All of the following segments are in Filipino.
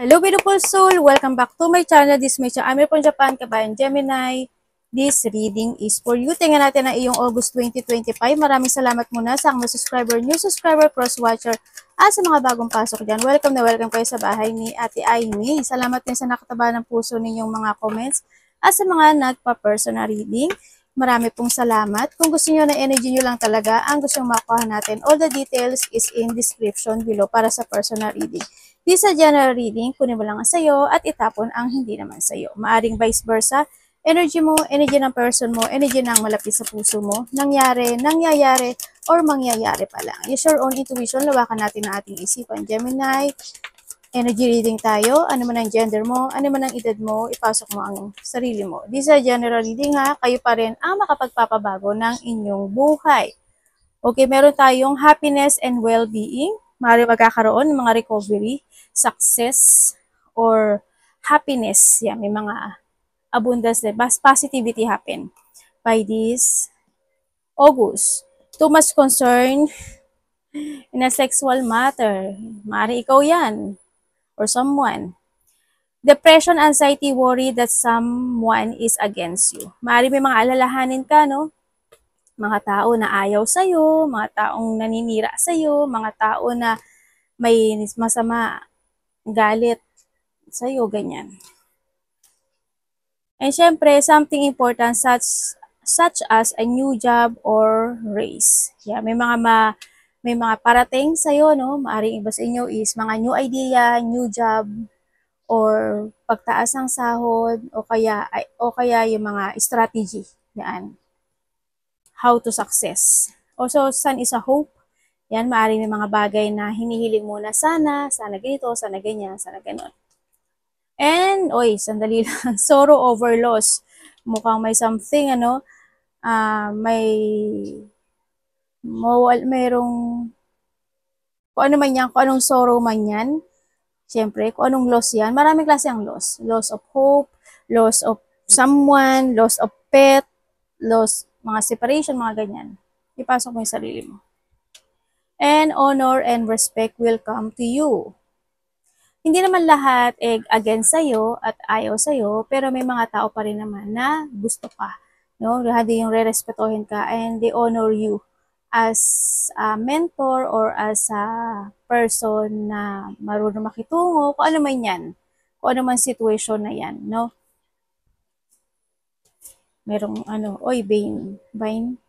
Hello beautiful soul! Welcome back to my channel. This is my channel. I'm from Japan, Kabayan Gemini. This reading is for you. Tingnan natin ang iyong August 2025. Maraming salamat muna sa mga subscriber, new subscriber, cross-watcher, at sa mga bagong pasok dyan. Welcome na welcome kayo sa bahay ni Ate Aimee. Salamat din sa nakataba ng puso ninyong mga comments at sa mga nagpa-personal reading. Marami pong salamat. Kung gusto niyo na energy niyo lang talaga, ang gusto nyo makuha natin, all the details is in description below para sa personal reading. This is a general reading, kunin mo lang ang sayo at itapon ang hindi naman sayo. Maaring vice versa, energy mo, energy ng person mo, energy ng malapit sa puso mo, nangyari, nangyayari, or mangyayari pa lang. Use your own intuition, lawakan natin ang ating isipan. Gemini, energy reading tayo, ano man ang gender mo, ano man ang edad mo, ipasok mo ang sarili mo. This is a general reading ha, kayo pa rin ang makapagpapabago ng inyong buhay. Okay, meron tayong happiness and well-being. Maaari magkakaroon ng mga recovery, success, or happiness. Yan, may mga abundance, positivity happen by this August. Too much concern in a sexual matter. Maaari ikaw yan or someone. Depression, anxiety, worry that someone is against you. Maaari may mga alalahanin ka, no? Mga tao na ayaw sa'yo, mga taong naninira sa'yo, mga tao na may masama, galit sa'yo, ganyan. And syempre, something important such as a new job or raise. Yeah, may mga parating sa'yo, no? Maaring iba sa inyo is mga new idea, new job, or pagtaas ng sahod, o kaya yung mga strategy. Yan. How to success. Also, sun is a hope. Yan, maaaring may mga bagay na hinihiling mo na sana ganito, sana ganyan, sana ganon. And, sandali lang, sorrow over loss. Mukhang may something, mayroong, kung ano man yan, kung anong sorrow man yan, siyempre, kung anong loss yan, maraming klase ang loss. Loss of hope, loss of someone, loss of pet, loss, mga separation, mga ganyan. Ipasok mo yung sarili mo. And honor and respect will come to you. Hindi naman lahat against sa'yo at ayaw sa'yo, pero may mga tao pa rin naman na gusto ka. No? Hindi yung re-respetohin ka and they honor you as a mentor or as a person na marunong makitungo, kung ano man yan. Kung ano man situation na yan, no? Merong Vine.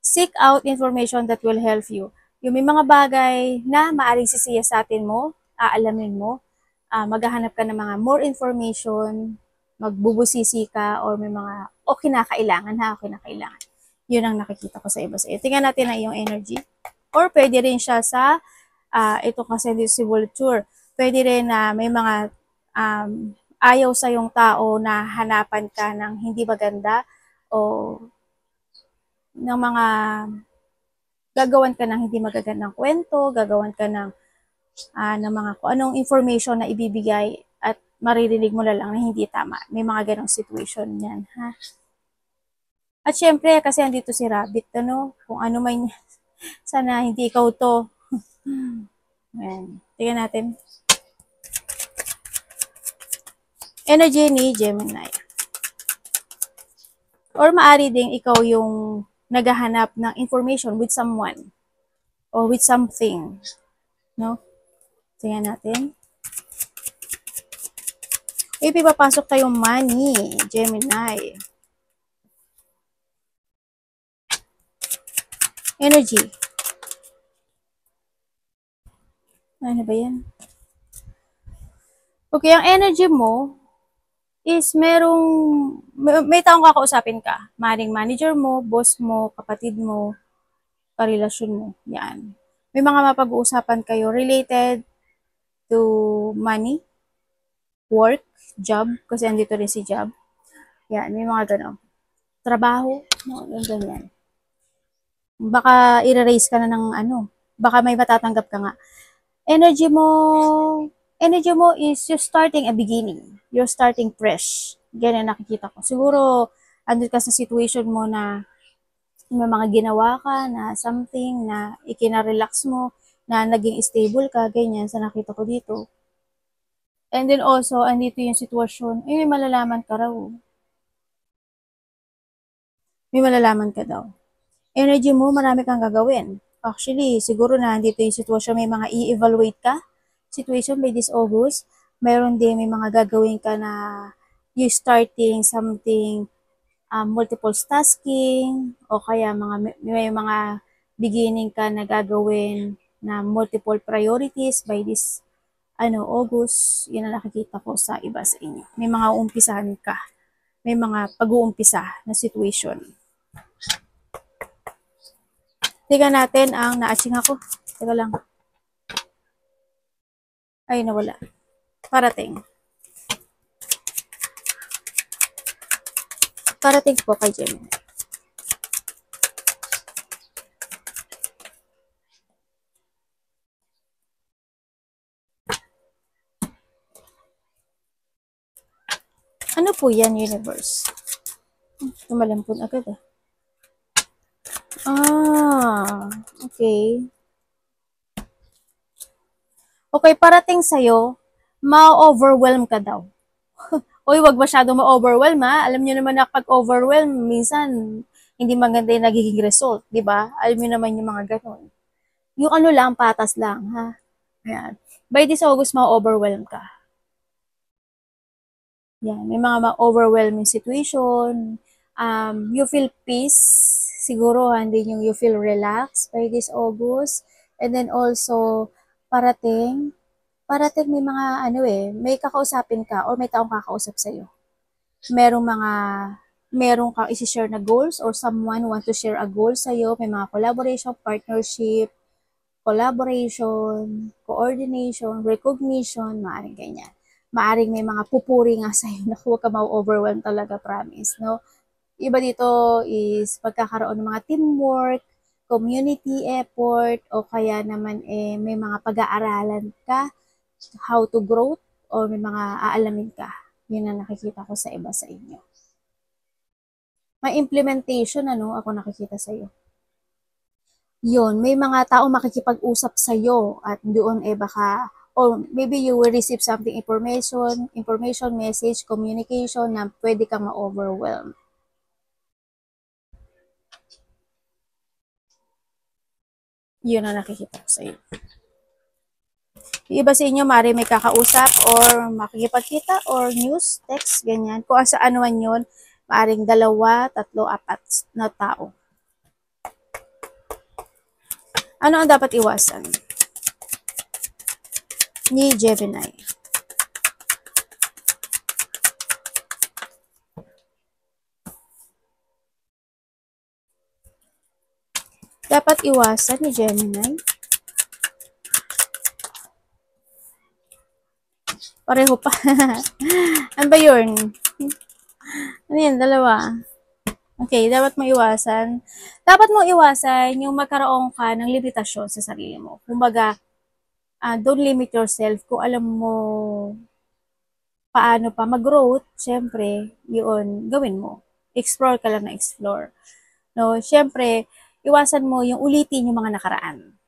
Seek out information that will help you. Yung may mga bagay na maaring sisiyasatin mo, aalamin mo, maghahanap ka ng mga more information, magbubusisi ka, or may mga kinakailangan. Yun ang nakikita ko sa iba sa iyo. Tingnan natin ang iyong energy. Or pwede rin siya sa, ito kasi si Vulture. Pwede rin na may mga ayaw sa yung tao na hanapan ka ng hindi maganda o ng mga gagawan ka ng hindi magagandang kwento, gagawan ka ng mga kung anong information na ibibigay at maririnig mo na lang na hindi tama. May mga ganong situation yan, ha? At syempre, kasi andito si Rabbit, kung ano man, sana hindi ikaw to. Ayan. Tingnan natin. Energy ni Gemini. Or maari ding ikaw yung naghahanap ng information with someone or with something. No? Tingnan natin. Papasok tayong money, Gemini. Energy. Ano ba yan? Okay, ang energy mo is may taong kakausapin ka. Maring manager mo, boss mo, kapatid mo, karelasyon mo. Yan. May mga mapag-uusapan kayo related to money, work, job, kasi andito rin si job. Yan, may mga gano'n. Trabaho, ganyan. Baka i-raise ka na ng baka may matatanggap ka nga. Energy mo is you're starting a beginning. You're starting fresh. Ganyan nakikita ko. Siguro, andun ka sa situation mo na may mga ginawa ka na something na ikinarelax mo, na naging stable ka, ganyan sa nakita ko dito. And then also, andito yung sitwasyon, may malalaman ka raw. May malalaman ka daw. Energy mo, marami kang gagawin. Actually, siguro na andito yung sitwasyon, may mga i-evaluate ka. Situation by this August, meron din may mga gagawin ka na you starting something, multiple tasking, o kaya may mga beginning ka na gagawin na multiple priorities by this August. Yun ang nakikita ko sa iba sa inyo. May mga uumpisahan ka. May mga pag-uumpisa na situation. Tingnan natin ang naaching ako. Teka lang. Ay, nawala. Parating. Parating po kay Gemini. Ano po yan, universe? Lumalampon agad ah. Okay. Okay, parating sa'yo, ma-overwhelm ka daw. Uy, wag masyado ma-overwhelm ha. Alam niyo naman na pag overwhelm, minsan hindi maganda yung nagiging result, di ba? Alam niyo naman yung mga ganun. Yung ano lang, patas lang, ha? Ayan. By this August, ma-overwhelm ka. Yan, may mga ma-overwhelming situation. You feel peace. Siguro, hindi yung you feel relaxed by this August. And then also, parating may mga may kakausapin ka or may taong kakausap sa'yo. Merong kang isi-share na goals or someone want to share a goal sa'yo. May mga collaboration, partnership, collaboration, coordination, recognition, maaaring ganyan. Maaaring may mga pupuri nga sa'yo na huwag ka ma-overwhelm talaga, promise, no? Iba dito is pagkakaroon ng mga teamwork, community effort, o kaya naman may mga pag-aaralan ka, how to grow, or may mga aalamin ka. Yun ang nakikita ko sa iba sa inyo. May implementation, ako nakikita sa iyo. Yun, may mga tao makikipag-usap sa iyo at doon baka or maybe you will receive something information, message, communication na pwede kang ma-overwhelm. Yun ang nakikita ko sa iyo. Yung iba sa inyo, mari may kakausap or makikipagkita or news, text, ganyan. Kung sa ano man yun, maaring 2, 3, 4 na tao. Ano ang dapat iwasan ni Gemini? Dapat iwasan ni Gemini? Pareho pa. Ano ba yun? Ano yan? 2. Okay, dapat mo iwasan. Dapat mo iwasan yung magkaroon ka ng limitasyon sa sarili mo. Kumbaga, don't limit yourself. Kung alam mo paano pa mag-growth, syempre, yun, gawin mo. Explore ka lang na explore. No, syempre, iwasan mo yung ulitin yung mga nakaraan.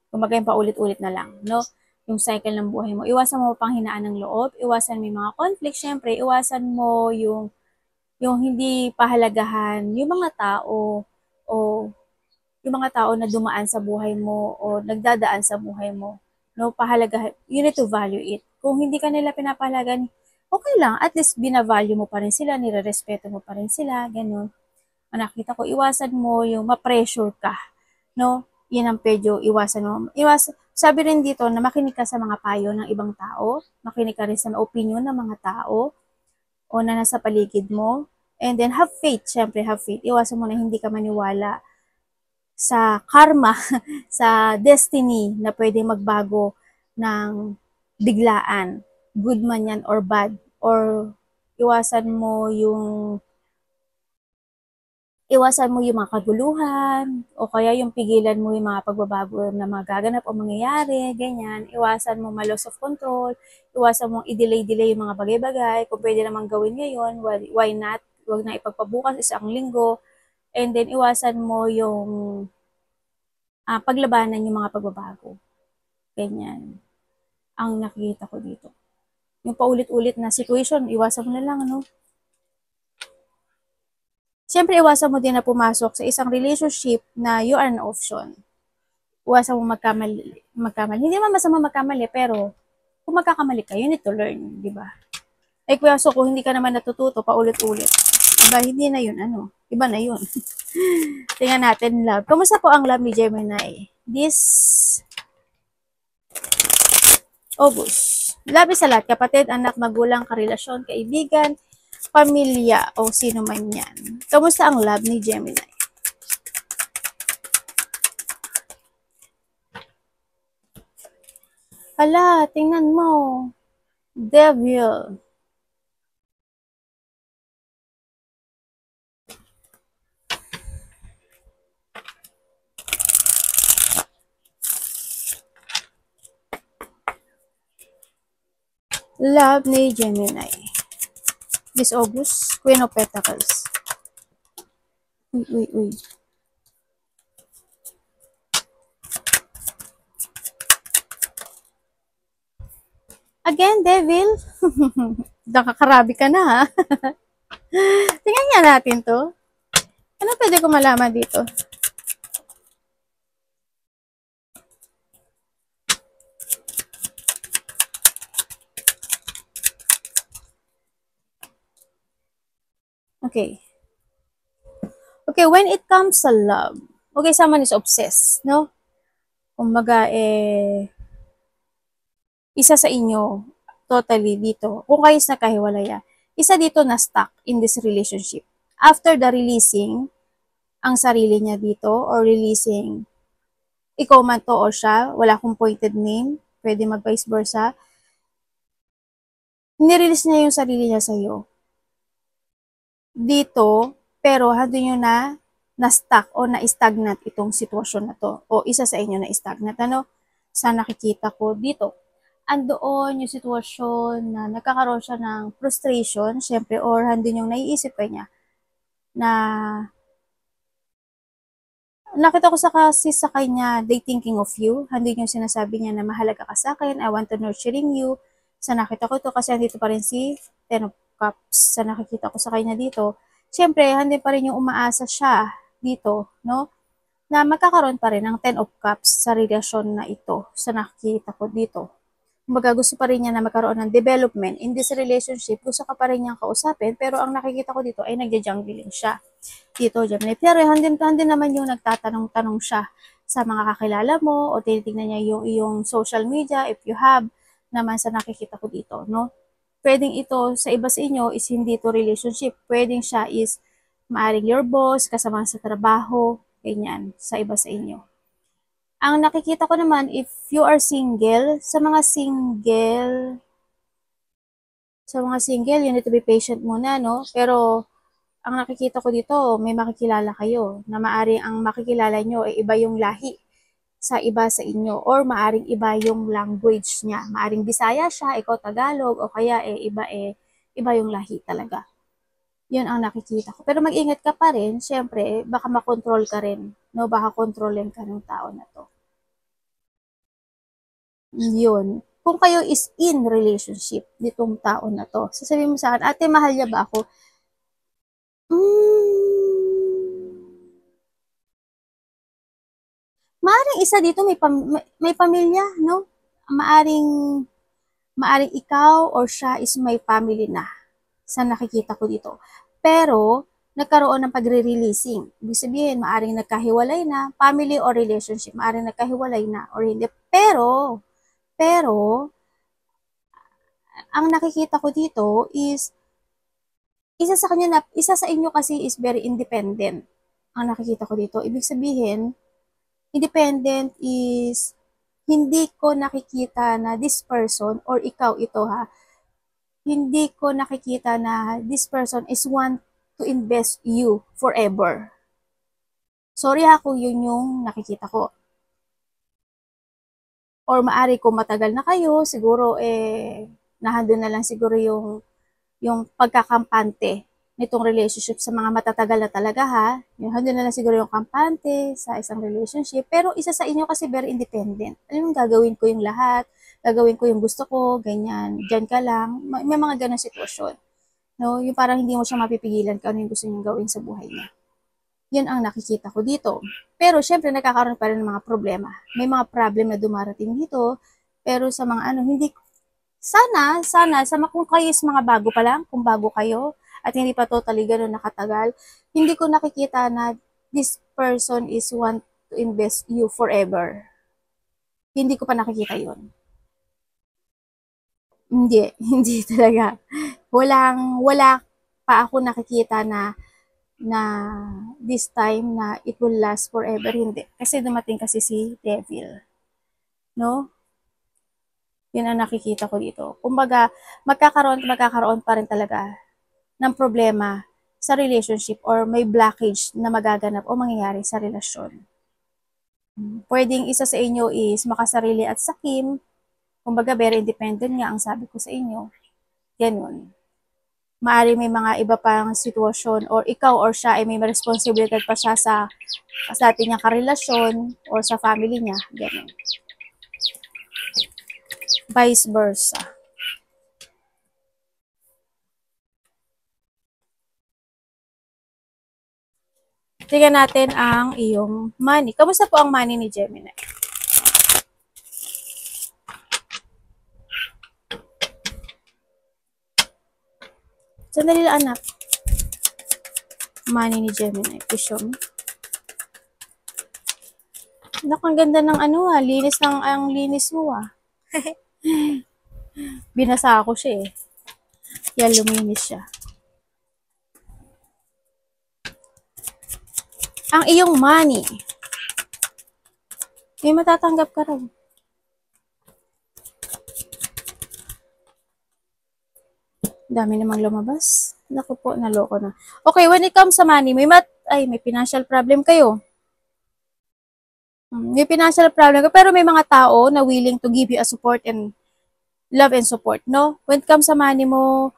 Kumbaga yung paulit-ulit na lang, no? Yung cycle ng buhay mo. Iwasan mo panghinaan ng loob, iwasan mo yung mga conflict, syempre, iwasan mo yung hindi pahalagahan yung mga tao o yung mga tao na dumaan sa buhay mo o nagdadaan sa buhay mo. No, pahalagahan, you need to value it. Kung hindi ka nila pinapahalagan, okay lang, at least binavalue mo pa rin sila, nire-respeto mo pa rin sila, ganun. Nakita ko, iwasan mo yung ma-pressure ka, no? Yan ang pedyo, iwasan mo. Sabi rin dito na makinig ka sa mga payo ng ibang tao, makinig ka rin sa opinion ng mga tao, o na nasa paligid mo, and then have faith, syempre have faith. Iwasan mo na hindi ka maniwala sa karma, sa destiny na pwede magbago ng biglaan, good man yan or bad, or iwasan mo yung mga kaguluhan, o kaya yung pigilan mo yung mga pagbabago na magaganap o mangyayari, ganyan. Iwasan mo ma-loss of control, iwasan mong i-delay yung mga bagay-bagay. Kung pwede namang gawin ngayon, why not? Huwag na ipagpabukas, isang linggo. And then, iwasan mo yung paglabanan yung mga pagbabago. Ganyan. Ang nakikita ko dito. Yung paulit-ulit na situation, iwasan mo na lang, ano? Siyempre, iwasan mo din na pumasok sa isang relationship na you are an option. Iwasan mo magkamali. Hindi man masama magkamali, pero kung magkakamali ka, you need to learn, di ba? Ay, kuya, so kung hindi ka naman natututo paulit-ulit, diba, hindi na yun, ano, iba na yun. Tingnan natin, love. Kumusta po ang love ni Gemini? This August. Love sa lahat, kapatid, anak, magulang, karelasyon, kaibigan, pamilya, o sino man yan. Kamusta ang love ni Gemini? Hala, tingnan mo. Devil. Love ni Gemini. This August, Queen of Pentacles. Uy. Again, Devil. Nakakarabi ka na, ha? Tingnan nga natin to. Ano pwede ko malaman dito? Okay. Okay, when it comes sa love, okay, someone is obsessed, no? Kumbaga, isa sa inyo, totally dito, kung kayo is nakahiwalaya, isa dito na stuck in this relationship. After the releasing, ang sarili niya dito, or releasing, ikaw man to or siya, wala akong pointed name, pwede mag vice versa, nirelease niya yung sarili niya sa'yo. Dito, pero handun nyo na-stuck o na-stagnant itong sitwasyon na to. O isa sa inyo na-stagnant. Ano? Sa nakikita ko dito. Andoon yung sitwasyon na nagkakaroon siya ng frustration, syempre, or handun yung naiisip pa niya na nakita ko kasi sa kanya, they thinking of you. Handun yung sinasabi niya na mahalaga ka sa akin, I want to nurturing you. Sa nakita ko to, kasi andito pa rin si Ten of Cups. Sa nakikita ko sa kanya dito, syempre, handun pa rin yung umaasa siya dito, no? Na magkakaroon pa rin ng Ten of Cups sa relasyon na ito. Sa nakikita ko dito. Kumbaga, gusto pa rin niya na magkaroon ng development in this relationship. Gusto ka pa rin niyang kausapin, pero ang nakikita ko dito ay nagja-jungling siya. Dito, Gemini. Pero handin naman yung nagtatanong-tanong siya sa mga kakilala mo o tinitingnan niya yung iyong social media if you have naman sa nakikita ko dito, no? Pwedeng ito sa iba sa inyo is hindi to relationship. Pwedeng siya is maaring your boss, kasama sa trabaho, ganyan, sa iba sa inyo. Ang nakikita ko naman, if you are single, sa mga single, you need to be patient muna, no? Pero, ang nakikita ko dito, may makikilala kayo, na maaring ang makikilala nyo ay iba yung lahi sa iba sa inyo, or maaring iba yung language niya. Maaring Bisaya siya, ikaw Tagalog, o kaya iba yung lahi talaga. Yun ang nakikita ko. Pero mag-ingat ka pa rin, syempre, baka makontrol ka rin, no? Baka kontrolin ka ng tao na to. Yun. Kung kayo is in relationship nitong tao na to, sasabihin mo sa akin, ate, mahal niya ba ako? Maaring isa dito may pamilya, no? Maaring ikaw or siya is may family na sa nakikita ko dito. Pero, nagkaroon ng pagre-releasing. Ibig sabihin, maaring nagkahiwalay na, family or relationship, maaring nagkahiwalay na or hindi. Pero, ang nakikita ko dito is, isa sa inyo kasi is very independent. Ang nakikita ko dito, ibig sabihin, independent is, hindi ko nakikita na this person, or ikaw ito ha, hindi ko nakikita na this person is want to invest you forever. Sorry ha kung yun yung nakikita ko. Or maari kung matagal na kayo, siguro nahandun na lang siguro yung pagkakampante nitong relationship sa mga matatagal na talaga ha. Yung handun na lang siguro yung kampante sa isang relationship. Pero isa sa inyo kasi very independent. Alam mo, gagawin ko yung lahat. gagawin ko yung gusto ko, ganyan, dyan ka lang. May mga ganang sitwasyon. No? Yung parang hindi mo siya mapipigilan kung ano yung gusto niyang gawin sa buhay niya. Yun ang nakikita ko dito. Pero syempre nagkakaroon pa rin ng mga problema. May mga problem na dumarating dito, pero sa mga ano, hindi, sana, kung kayo is mga bago pa lang, kung bago kayo, at hindi pa totally ganun nakatagal, hindi ko nakikita na this person is want to invest you forever. Hindi ko pa nakikita yun. Hindi, hindi talaga. Wala pa ako nakikita na this time na it will last forever. Hindi. Kasi dumating kasi si Devil. No? Yun ang nakikita ko dito. Kumbaga, magkakaroon pa rin talaga ng problema sa relationship or may blockage na magaganap o mangyayari sa relasyon. Pwedeng isa sa inyo is makasarili at sakim. Kumbaga, very independent nga ang sabi ko sa inyo. Ganun. Maari may mga iba pang sitwasyon or ikaw or siya ay may responsibilidad pa siya sa ating niyang karelasyon or sa family niya. Ganun. Vice versa. Tingnan natin ang iyong money. Kamusta po ang money ni Gemini? Sandali lang, anak. Money ni Gemini. Show me. Anak, ang ganda ng ano linis ng ang linis mo Binasa ako siya eh. Kaya luminis siya. Ang iyong money. May matatanggap ka raw. Dami namang lumabas. Naku po, naloko na. Okay, when it comes sa money, may financial problem kayo. May financial problem kayo, pero may mga tao na willing to give you a support and love and support, no? When it comes sa money mo,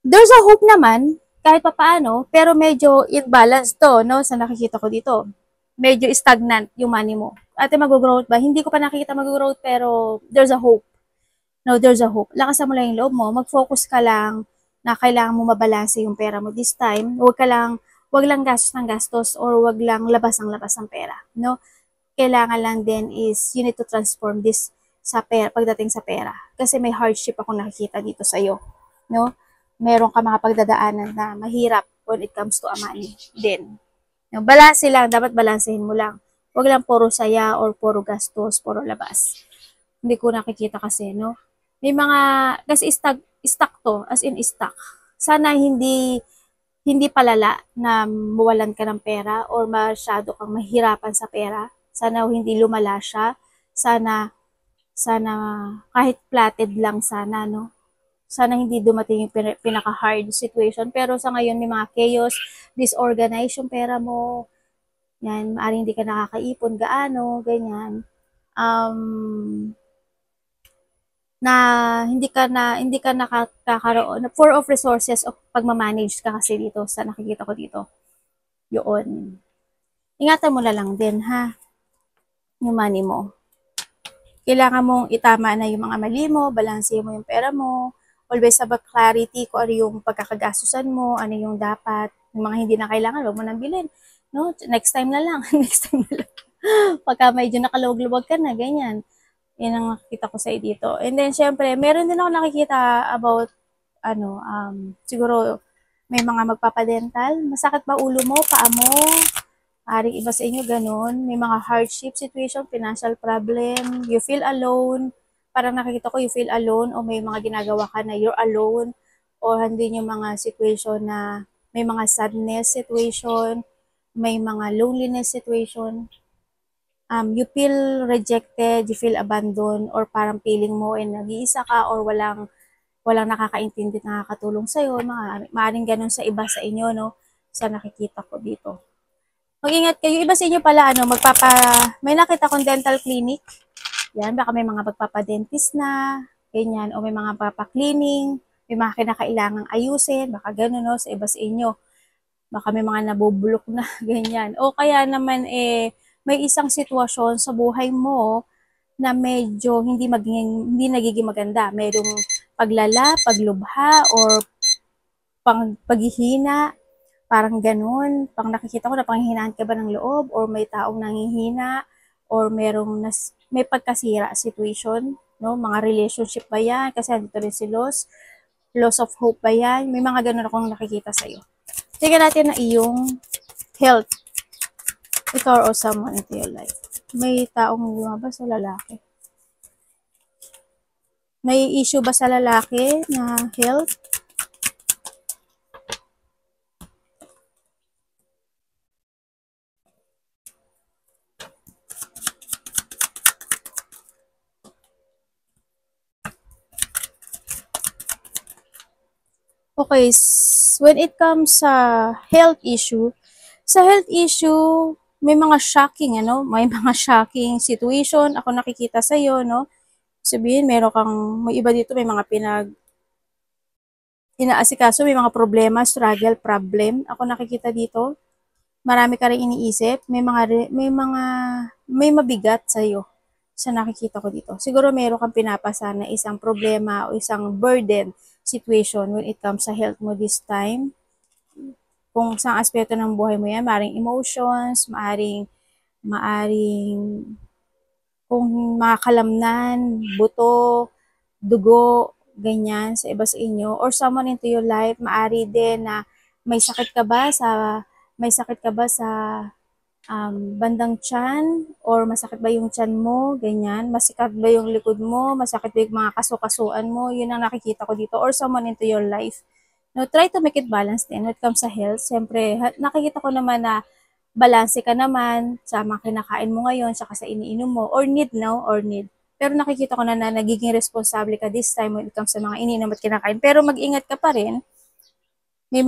there's a hope naman, kahit papaano, pero medyo imbalance to, no? Sa nakikita ko dito. Medyo stagnant yung money mo. Ate, mag-growth ba? Hindi ko pa nakikita mag-growth, pero there's a hope. No, there's a hope. Lakasan mo lang yung loob mo. Mag-focus ka lang na kailangan mo mabalanse yung pera mo this time. Wag lang gastos ng gastos or wag lang labas ng pera. No? Kailangan lang din is you need to transform this sa pera, pagdating sa pera. Kasi may hardship akong nakikita dito sa iyo. No? Meron ka mga pagdadaanan na mahirap when it comes to money din. No? Balanse lang. Dapat balansehin mo lang. Wag lang puro saya or puro gastos, puro labas. Hindi ko nakikita kasi, no? May mga, kasi stuck to, as in stuck. Sana hindi palala na mawalan ka ng pera or masyado kang mahirapan sa pera. Sana hindi lumala siya. Sana kahit platted lang sana, no? Sana hindi dumating yung pinaka-hard situation. Pero sa ngayon, may mga chaos, disorganized yung pera mo. Yan, maaaring hindi ka nakakaipon gaano, ganyan. Na hindi ka nakakaroon for of resources of pagmamanage ka kasi dito sa nakikita ko dito. Yun. Ingatan mo na lang din ha, yung money mo. Kailangan mong itama na yung mga mali mo, balanse mo yung pera mo, always have a clarity kung ano yung pagkakagastusan mo, ano yung dapat, yung mga hindi na kailangan, huwag mo nang bilhin. No? Next time na lang. Next time na lang. Pagka medyo nakaluwag-luwag ka na, ganyan. Yan ang nakikita ko sa dito. And then, syempre, meron din ako nakikita about, siguro, may mga magpapadental. Masakit ba ulo mo, paa mo? Maaaring iba sa inyo ganun. May mga hardship situation, financial problem, you feel alone. Parang nakikita ko, you feel alone o may mga ginagawa ka na you're alone. O hindi yung mga situation na may mga sadness situation, may mga loneliness situation. You feel rejected, you feel abandoned, or parang feeling mo ay nag-iisa ka or walang nakakaintindi, nakakatulong sa'yo. Maaaring ganun sa iba sa inyo, no? Sa nakikita ko dito. Mag-ingat kayo. Iba sa inyo pala, may nakita kong dental clinic. Yan, baka may mga magpapadentist na, ganyan, o may mga papa-cleaning, may mga kinakailangang ayusin, baka ganun, no? Sa iba sa inyo. Baka may mga nabubulok na, ganyan. O kaya naman, may isang sitwasyon sa buhay mo na medyo hindi nagiging maganda. Merong paglala, paglubha, or paghihina, parang ganun. Pang nakikita ko na panghihinaan ka ba ng loob, or may taong nanghihina, or may pagkasira situation, no? Mga relationship ba yan? Kasi dito rin si loss of hope ba yan? May mga ganun akong nakikita sa'yo. Tingnan natin na iyong health. Ikaw or someone into your life. May taong lumabas sa lalaki. May issue ba sa lalaki na health? Okay, when it comes sa health issue, may mga shocking, may mga shocking situation ako nakikita sa iyo, no? Sabihin, may iba dito, may mga inaasikaso, may mga problema, struggle, problem. Ako nakikita dito, marami ka rin iniisip, may mabigat sa iyo sa nakikita ko dito. Siguro meron kang pinapasa na isang problema o isang burden situation when it comes sa health mo this time. Kung saang aspeto ng buhay mo yan, maaring emotions, maaring kung mga kalamnan, buto, dugo, ganyan sa iba sa inyo, or someone into your life, maari din na may sakit ka ba sa bandang tiyan, or masakit ba yung tiyan mo, ganyan, masakit ba yung likod mo, masakit ba yung mga kasukasuan mo, yun ang nakikita ko dito, or someone into your life. No, try to make it balanced din when it comes sa health. Siyempre, nakikita ko naman na balanse ka naman sa mga kinakain mo ngayon, saka sa iniinom mo, or need. Pero nakikita ko na nagiging responsable ka this time when it comes sa mga iniinom at kinakain. Pero mag-ingat ka pa rin. May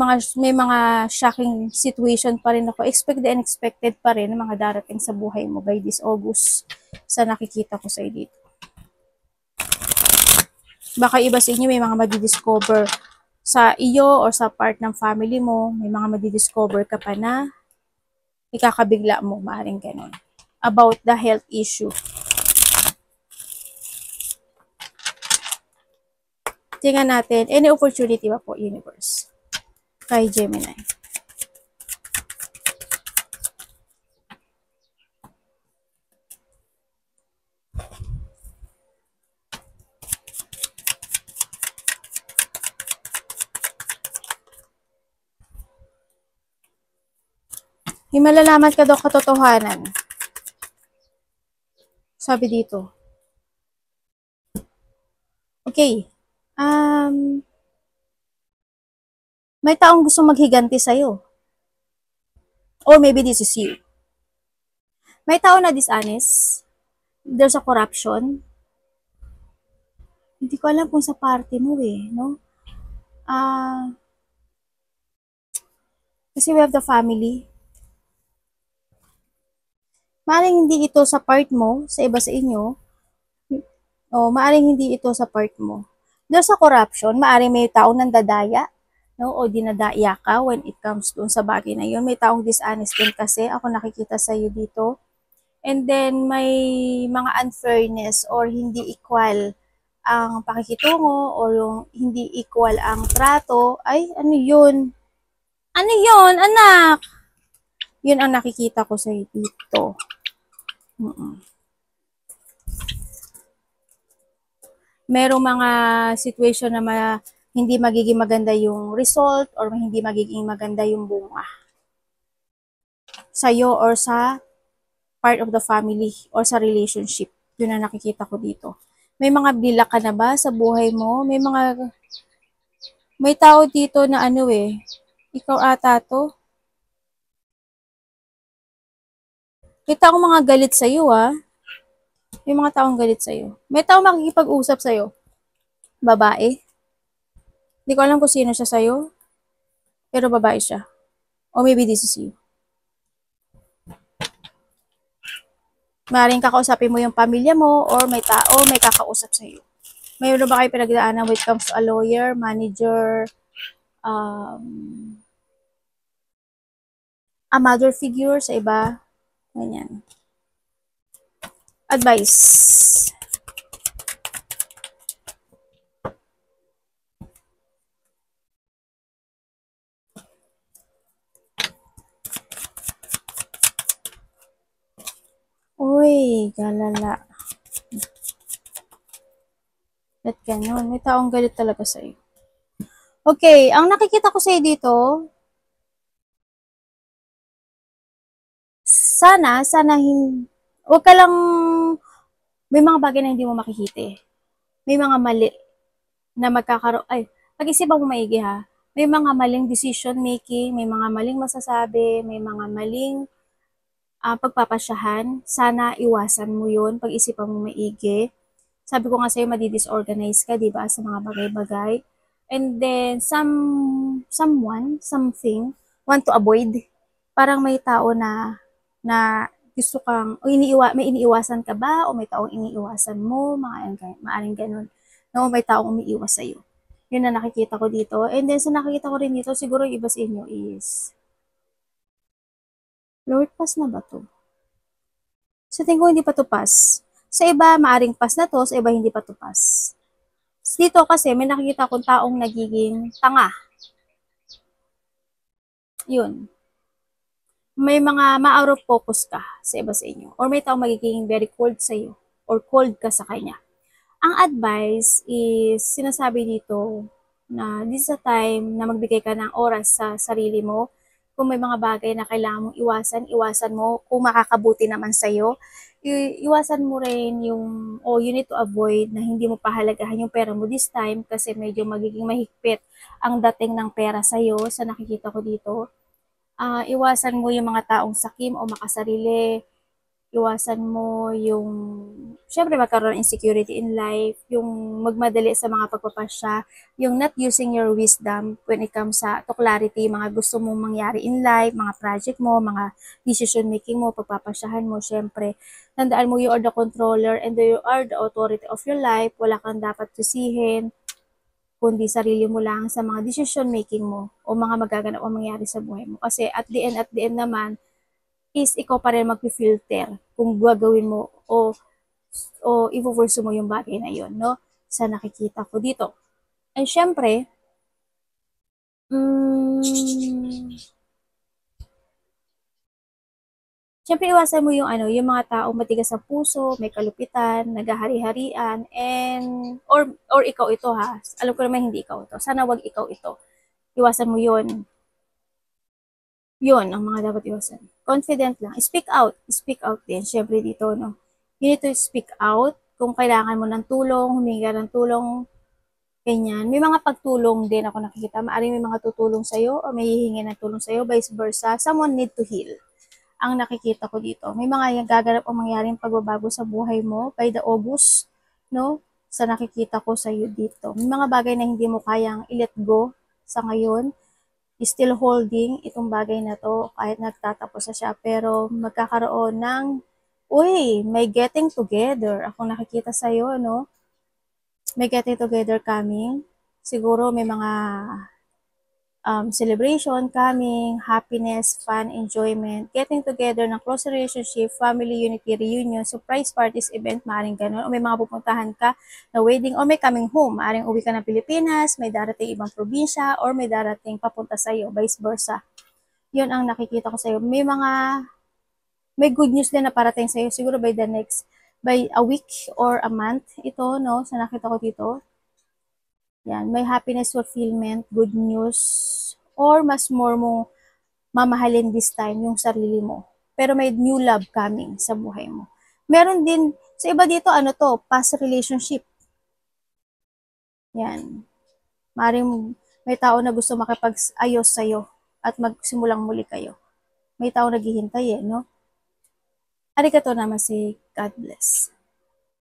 mga shocking situation pa rin ako. Expected and unexpected pa rin mga darating sa buhay mo by this August sa nakikita ko sa dito. Baka iba sa inyo may mga madidiscover sa iyo or sa part ng family mo, may mga madidiscover ka pa na ikakabigla mo, maaaring ganun. About the health issue. Tingnan natin, any opportunity ba po, universe? Kay Gemini. May malalaman ka daw katotohanan. Sabi dito. Okay. May taong gusto maghiganti sa'yo. Or maybe this is you. May tao na dishonest. There's a corruption. Hindi ko alam kung sa party mo no? Kasi we have the family. Maaring hindi ito sa part mo, sa iba sa inyo. O maaring hindi ito sa part mo. There's a corruption. Maaring may taong nandadaya, no? O dinadaya ka when it comes doon sa bagay na yun. May taong dishonest din kasi. Ako nakikita sa iyo dito. And then, may mga unfairness or hindi equal ang pakikitungo or yung hindi equal ang trato. Ay, ano yun? Ano yun, anak? Yun ang nakikita ko sa dito. Merong mga situation na hindi magiging maganda yung result or hindi magiging maganda yung bunga. Sa'yo or sa part of the family or sa relationship. Yun ang nakikita ko dito. May mga bilak ka na ba sa buhay mo? May tao dito na ikaw ata to. May taong mga galit sa'yo May mga taong galit sa'yo. May taong makikipag-usap sa'yo. Babae. Hindi ko alam kung sino siya sa'yo. Pero babae siya. Or maybe this is you. Maaaring kakausapin mo yung pamilya mo or may tao may kakausap sa'yo. Mayroon ba kayo pinagdaanan when it comes to a lawyer, manager, a mother figure sa iba? Ganyan. Advice. Uy, galala. Ba't ganun? May taong galit talaga sa'yo. Okay, ang nakikita ko sa'yo dito, sana huwag ka lang, may mga bagay na hindi mo makikita eh. May mga mali na magkakaroon, ay, pag-isipan mo maigi ha. May mga maling decision making, may mga maling masasabi, may mga maling pagpapasyahan. Sana iwasan mo yun, pag-isipan mo maigi. Sabi ko nga sa'yo, madi-disorganize ka, di ba, sa mga bagay-bagay. And then, something, want to avoid. Parang may tao na gusto kang, o may iniiwasan ka ba, o may taong iniiwasan mo, maaring ganun. No, may taong umiiwas sa'yo. Yun na nakikita ko dito. And then, sa nakikita ko rin dito, siguro yung iba sa inyo is, Lord, pass na ba to? Sa tingin ko, hindi pa to pass. Sa iba, maaring pass na to, sa iba, hindi pa to pass. Dito kasi, may nakikita akong taong nagiging tanga. Yun. May mga ma-out of focus ka sa iba sa inyo. Or may taong magiging very cold sa iyo. Or cold ka sa kanya. Ang advice is, sinasabi dito na this is a time na magbigay ka ng oras sa sarili mo. Kung may mga bagay na kailangan mong iwasan mo. Kung makakabuti naman sa'yo, iwasan mo rin yung, you need to avoid na hindi mo pahalagahan yung pera mo this time kasi medyo magiging mahigpit ang dating ng pera sa'yo sa nakikita ko dito. Iwasan mo yung mga taong sakim o makasarili. Iwasan mo yung, syempre magkaroon insecurity in life, yung magmadali sa mga pagpapasya, yung not using your wisdom when it comes to clarity, mga gusto mong mangyari in life, mga project mo, mga decision making mo, pagpapasyahan mo, syempre. Tandaan mo, you are the controller and you are the authority of your life. Wala kang dapat tusihin, kundi sarili mo lang sa mga decision making mo o mga magaganap o mangyari sa buhay mo. Kasi at the end naman, is ikaw pa rin mag-filter kung gagawin mo o i-force mo yung bagay na yun, no? Sa nakikita ko dito. And syempre, syempre iwasan mo yung yung mga taong matigas sa puso, may kalupitan, naghahari-harian, and or ikaw ito ha. Alam ko naman hindi ikaw ito. Sana wag ikaw ito. Iwasan mo yun. Yun ang mga dapat iwasan. Confident lang. Speak out. Speak out din. Syempre dito, no? You need to speak out. Kung kailangan mo ng tulong, humingi ka ng tulong, ganyan. May mga pagtulong din ako nakikita. Maaaring may mga tutulong sa'yo o may hihingi ng tulong sa'yo, vice versa. Someone need to heal. Ang nakikita ko dito. May mga gaganap o mangyaring pagbabago sa buhay mo by the August, no? Sa nakikita ko sa iyo dito. May mga bagay na hindi mo kayang i-let go sa ngayon, still holding itong bagay na to kahit nagtatapos na siya, pero magkakaroon ng may getting together. Ako nakikita sa'yo, no? May getting together coming. Siguro may mga celebration coming, happiness, fun, enjoyment, getting together ng close relationship, family unity, reunion, surprise parties, event, maaaring ganun. O may mga pupuntahan ka na wedding, or may coming home. Maaaring uwi ka ng Pilipinas, may darating ibang probinsya, or may darating papunta sa iyo, vice versa. Yun ang nakikita ko sa iyo. May good news din na parating sa iyo, siguro by a week or a month. Ito, no, sa nakita ko dito. Yan, may happiness, fulfillment, good news, or mas more mo mamahalin this time yung sarili mo. Pero may new love coming sa buhay mo. Meron din, sa iba dito, past relationship. Yan. Maring may tao na gusto makipag-ayos sa'yo at magsimulang muli kayo. May tao naghihintay no? Arigato naman si God bless.